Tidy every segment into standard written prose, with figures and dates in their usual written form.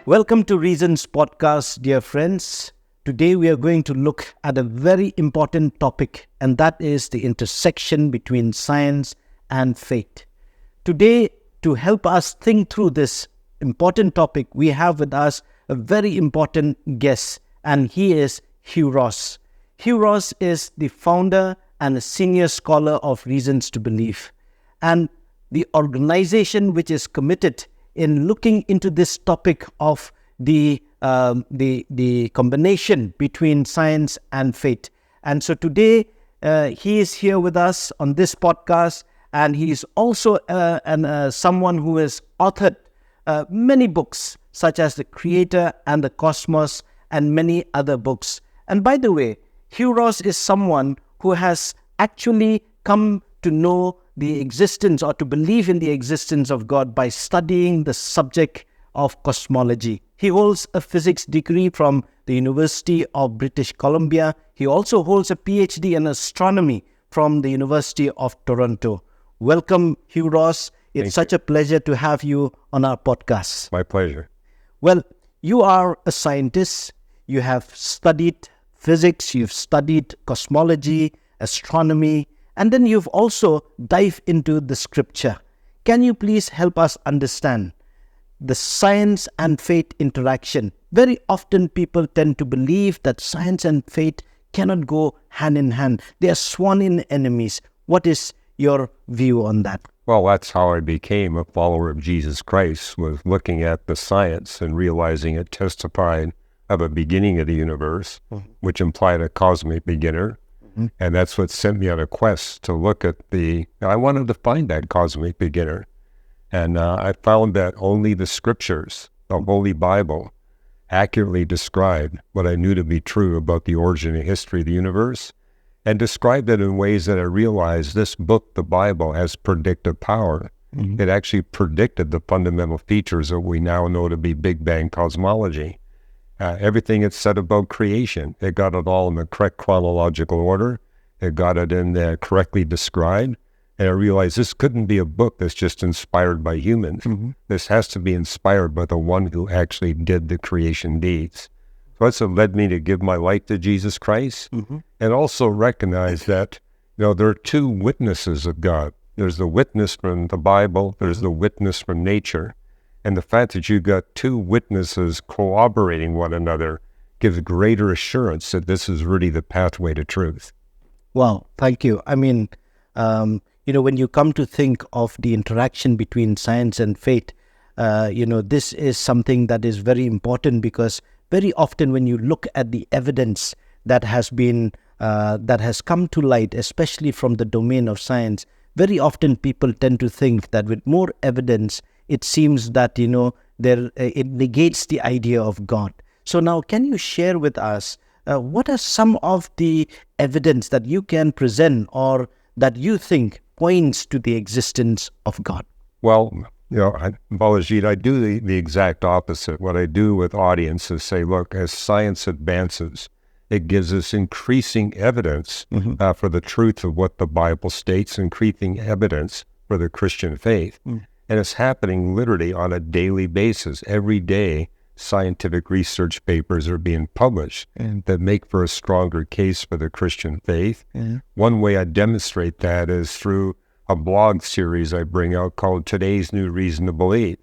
Welcome to Reasons Podcast, dear friends. Today we are going to look at a very important topic, and that is the intersection between science and faith. Today, to help us think through this important topic, we have with us a very important guest, and he is Hugh Ross. Hugh Ross is the founder and a senior scholar of Reasons to Believe, and the organization which is committed in looking into this topic of the combination between science and faith. And so today he is here with us on this podcast, and he is also someone who has authored many books such as The Creator and the Cosmos and many other books. And by the way, Hugh Ross is someone who has actually come to know the existence or to believe in the existence of God by studying the subject of cosmology. He holds a physics degree from the University of British Columbia. He also holds a PhD in astronomy from the University of Toronto. Welcome, Hugh Ross. It's such a pleasure to have you on our podcast. My pleasure. Well, you are a scientist. You have studied physics, you've studied cosmology, astronomy, and then you've also dived into the scripture. Can you please help us understand the science and faith interaction? Very often people tend to believe that science and faith cannot go hand in hand. They are sworn enemies. What is your view on that? Well, that's how I became a follower of Jesus Christ, was looking at the science and realizing it testified of a beginning of the universe, which implied a cosmic beginner. And that's what sent me on a quest to look at I wanted to find that cosmic beginner. And I found that only the scriptures, the Holy Bible, accurately described what I knew to be true about the origin and history of the universe, and described it in ways that I realized this book, the Bible, has predictive power. It actually predicted the fundamental features that we now know to be Big Bang cosmology. Everything it said about creation, it got it all in the correct chronological order. It got it in there correctly described. And I realized this couldn't be a book that's just inspired by humans. This has to be inspired by the one who actually did the creation deeds. So that's what led me to give my life to Jesus Christ, and also recognize that, there are two witnesses of God. There's the witness from the Bible, there's the witness from nature. And the fact that you've got two witnesses corroborating one another gives greater assurance that this is really the pathway to truth. Wow, thank you. I mean, when you come to think of the interaction between science and faith, this is something that is very important, because very often when you look at the evidence that has come to light, especially from the domain of science, very often people tend to think that with more evidence, it seems that, it negates the idea of God. So now, can you share with us what are some of the evidence that you can present or that you think points to the existence of God? Well, Balajit, I do the exact opposite. What I do with audiences say, look, as science advances, it gives us increasing evidence for the truth of what the Bible states, increasing evidence for the Christian faith. And it's happening literally on a daily basis. Every day, scientific research papers are being published that make for a stronger case for the Christian faith. One way I demonstrate that is through a blog series I bring out called Today's New Reason to Believe.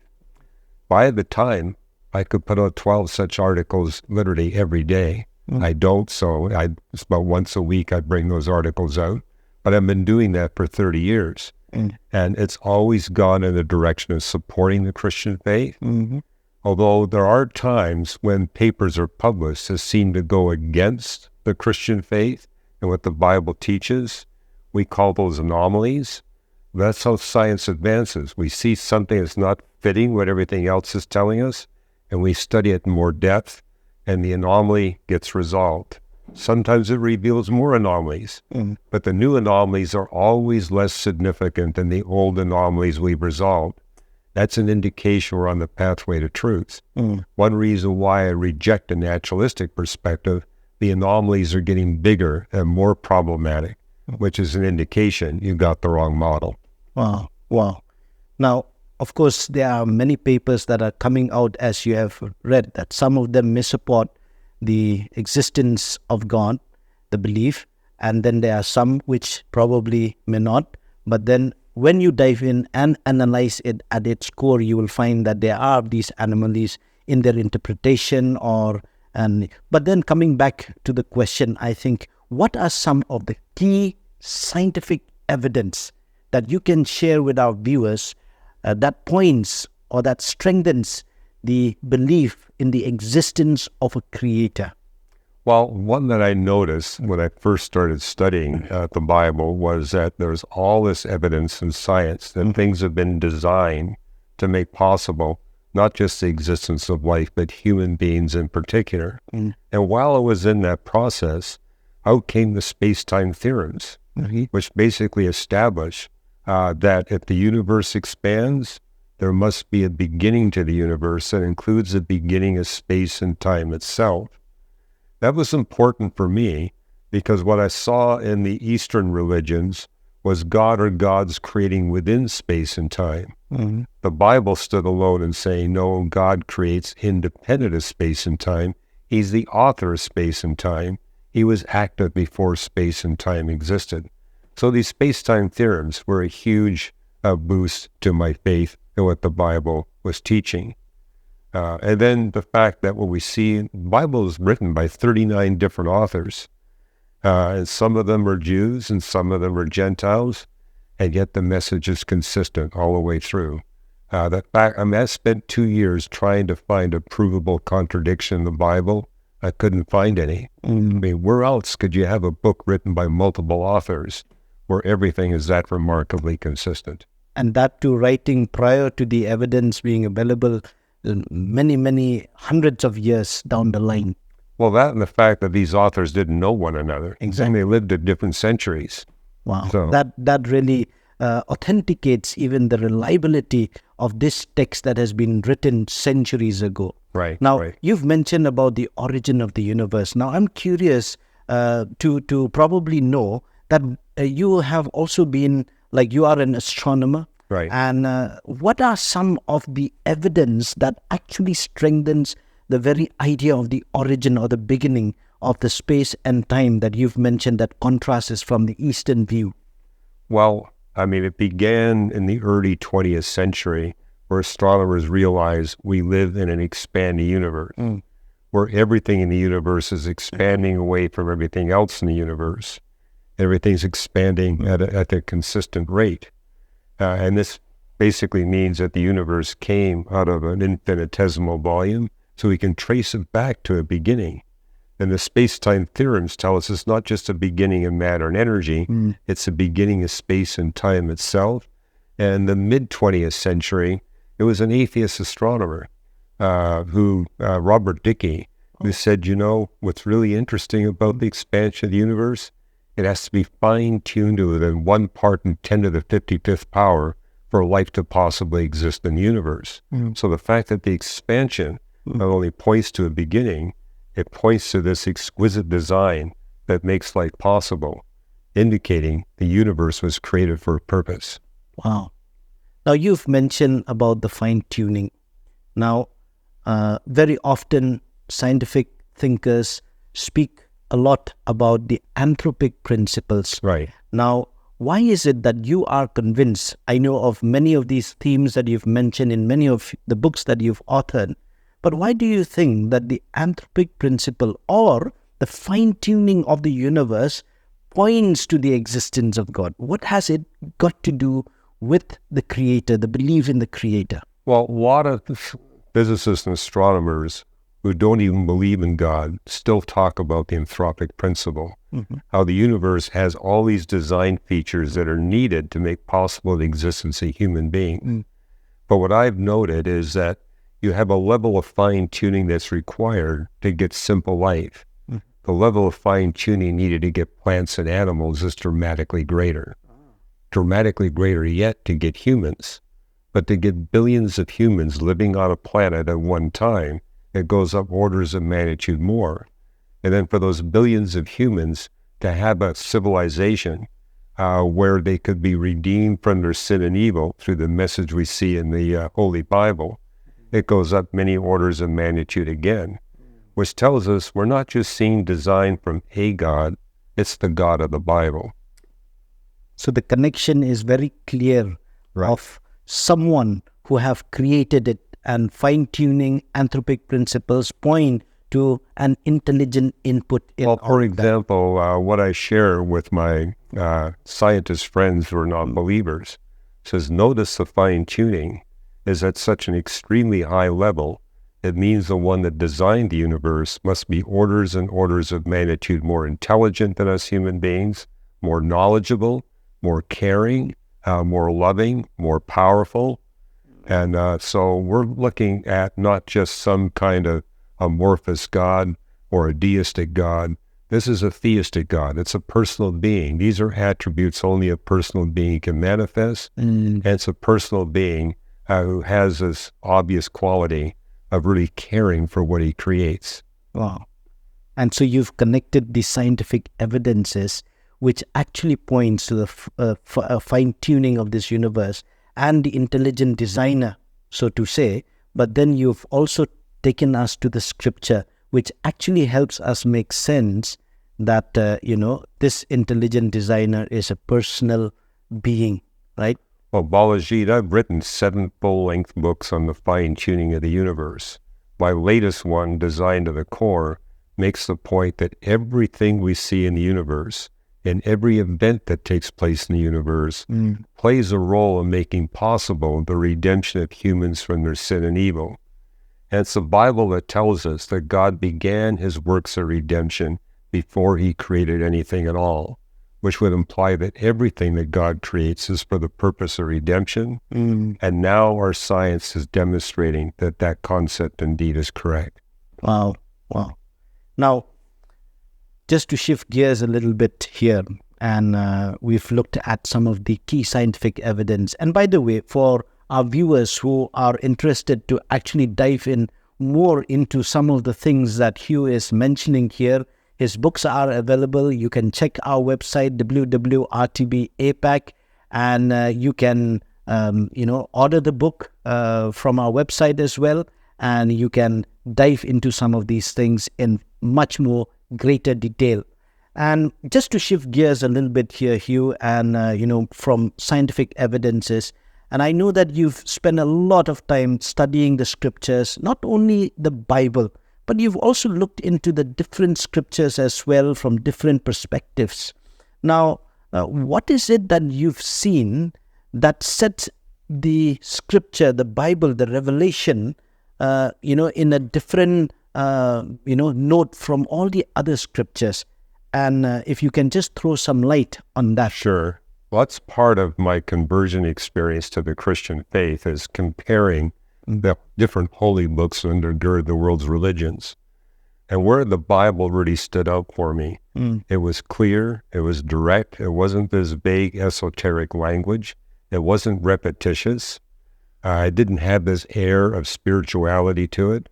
By the time, I could put out 12 such articles literally every day. I don't, so it's about once a week I bring those articles out. But I've been doing that for 30 years. And it's always gone in the direction of supporting the Christian faith. Although there are times when papers are published that seem to go against the Christian faith and what the Bible teaches. We call those anomalies. That's how science advances. We see something that's not fitting what everything else is telling us, and we study it in more depth, and the anomaly gets resolved. Sometimes it reveals more anomalies, but the new anomalies are always less significant than the old anomalies we've resolved. That's an indication we're on the pathway to truth. One reason why I reject a naturalistic perspective, the anomalies are getting bigger and more problematic, which is an indication you got the wrong model. Wow. Now, of course, there are many papers that are coming out, as you have read, that some of them may support the existence of God, the belief, and then there are some which probably may not. But then when you dive in and analyze it at its core, you will find that there are these anomalies in their interpretation. But then coming back to the question, I think, what are some of the key scientific evidence that you can share with our viewers that points or that strengthens the belief in the existence of a creator? Well, one that I noticed when I first started studying the Bible was that there's all this evidence in science that things have been designed to make possible not just the existence of life, but human beings in particular. And while I was in that process, out came the space-time theorems, which basically establish that if the universe expands, there must be a beginning to the universe that includes the beginning of space and time itself. That was important for me because what I saw in the Eastern religions was God or gods creating within space and time. The Bible stood alone in saying, no, God creates independent of space and time. He's the author of space and time. He was active before space and time existed. So these space-time theorems were a huge boost to my faith in what the Bible was teaching. And then the fact that what we see, the Bible is written by 39 different authors. And some of them are Jews and some of them are Gentiles, and yet the message is consistent all the way through. I spent 2 years trying to find a provable contradiction in the Bible. I couldn't find any. I mean, where else could you have a book written by multiple authors where everything is that remarkably consistent? And that too, writing prior to the evidence being available many hundreds of years down the line. Well, that and the fact that these authors didn't know one another. Exactly. They lived at different centuries. Wow. So, that really authenticates even the reliability of this text that has been written centuries ago. Right. Now, right. you've mentioned about the origin of the universe. Now, I'm curious to probably know that you have also been, like, you are an astronomer. Right. And what are some of the evidence that actually strengthens the very idea of the origin or the beginning of the space and time that you've mentioned that contrasts from the Eastern view? Well, I mean, it began in the early 20th century where astronomers realized we live in an expanding universe, where everything in the universe is expanding away from everything else in the universe. Everything's expanding at a consistent rate. And this basically means that the universe came out of an infinitesimal volume, so we can trace it back to a beginning. And the space-time theorems tell us it's not just a beginning of matter and energy, it's a beginning of space and time itself. And the mid-20th century, it was an atheist astronomer, Robert Dickey, who said, you know, what's really interesting about the expansion of the universe? It has to be fine-tuned to within 1 part in 10 to the 55th power for life to possibly exist in the universe. So the fact that the expansion not only points to a beginning, it points to this exquisite design that makes life possible, indicating the universe was created for a purpose. Wow. Now, you've mentioned about the fine-tuning. Now, very often scientific thinkers speak a lot about the anthropic principles. Right. Now, why is it that you are convinced? I know of many of these themes that you've mentioned in many of the books that you've authored, but why do you think that the anthropic principle or the fine-tuning of the universe points to the existence of God? What has it got to do with the Creator, the belief in the Creator? Well, a lot of physicists and astronomers who don't even believe in God still talk about the anthropic principle, how the universe has all these design features that are needed to make possible the existence of a human being. But what I've noted is that you have a level of fine-tuning that's required to get simple life. The level of fine-tuning needed to get plants and animals is dramatically greater. Dramatically greater yet to get humans. But to get billions of humans living on a planet at one time, it goes up orders of magnitude more. And then for those billions of humans to have a civilization, where they could be redeemed from their sin and evil through the message we see in the Holy Bible, it goes up many orders of magnitude again, which tells us we're not just seeing design from a God, it's the God of the Bible. So the connection is very clear, Right. of someone who have created it, and fine-tuning anthropic principles point to an intelligent input in Well, all for of that. example, what I share with my scientist friends who are non-believers says, notice the fine-tuning is at such an extremely high level. It means the one that designed the universe must be orders and orders of magnitude more intelligent than us human beings, more knowledgeable, more caring, more loving, more powerful. And so we're looking at not just some kind of amorphous God or a deistic God. This is a theistic God. It's a personal being. These are attributes only a personal being can manifest. And it's a personal being who has this obvious quality of really caring for what he creates. Wow. And so you've connected the scientific evidences, which actually points to the fine-tuning of this universe and the intelligent designer, so to say. But then you've also taken us to the scripture, which actually helps us make sense that, this intelligent designer is a personal being, right? Well, Balajit, I've written 7 full-length books on the fine-tuning of the universe. My latest one, Design to the Core, makes the point that everything we see in the universe and every event that takes place in the universe plays a role in making possible the redemption of humans from their sin and evil. And it's the Bible that tells us that God began his works of redemption before he created anything at all, which would imply that everything that God creates is for the purpose of redemption. And now our science is demonstrating that that concept indeed is correct. Wow. Now, just to shift gears a little bit here, and we've looked at some of the key scientific evidence. And by the way, for our viewers who are interested to actually dive in more into some of the things that Hugh is mentioning here, his books are available. You can check our website, www.rtbapac, and you can, order the book from our website as well, and you can dive into some of these things in much more greater detail. And just to shift gears a little bit here, Hugh, and, from scientific evidences, and I know that you've spent a lot of time studying the scriptures, not only the Bible, but you've also looked into the different scriptures as well from different perspectives. Now, what is it that you've seen that sets the scripture, the Bible, the revelation, in a different, note from all the other scriptures? And if you can just throw some light on that. Sure. Well, that's part of my conversion experience to the Christian faith, is comparing the different holy books that undergird the world's religions. And where the Bible really stood out for me, it was clear, it was direct, it wasn't this vague esoteric language, it wasn't repetitious, it didn't have this air of spirituality to it,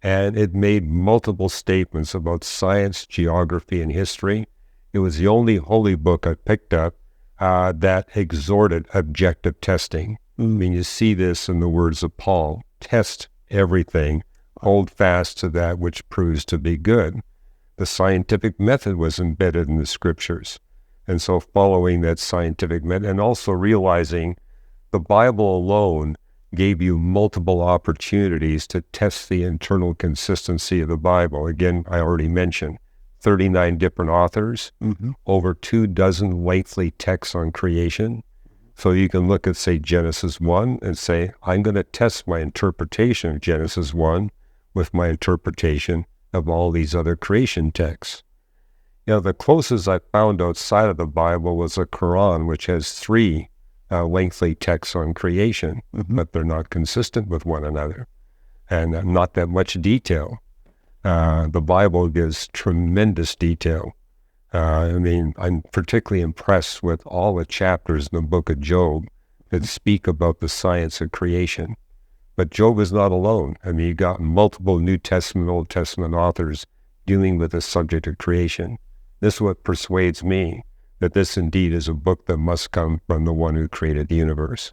and it made multiple statements about science, geography, and history. It was the only holy book I picked up that exhorted objective testing. I mean, you see this in the words of Paul: test everything, hold fast to that which proves to be good. The scientific method was embedded in the scriptures. And so following that scientific method, and also realizing the Bible alone gave you multiple opportunities to test the internal consistency of the Bible. Again, I already mentioned 39 different authors, over 24 lengthy texts on creation. So you can look at, say, Genesis 1 and say, I'm going to test my interpretation of Genesis 1 with my interpretation of all these other creation texts. The closest I found outside of the Bible was the Quran, which has 3 lengthy texts on creation, but they're not consistent with one another, and not that much detail. The Bible gives tremendous detail. I'm particularly impressed with all the chapters in the book of Job that speak about the science of creation. But Job is not alone. You got multiple New Testament, Old Testament authors dealing with the subject of creation. This is what persuades me that this indeed is a book that must come from the one who created the universe.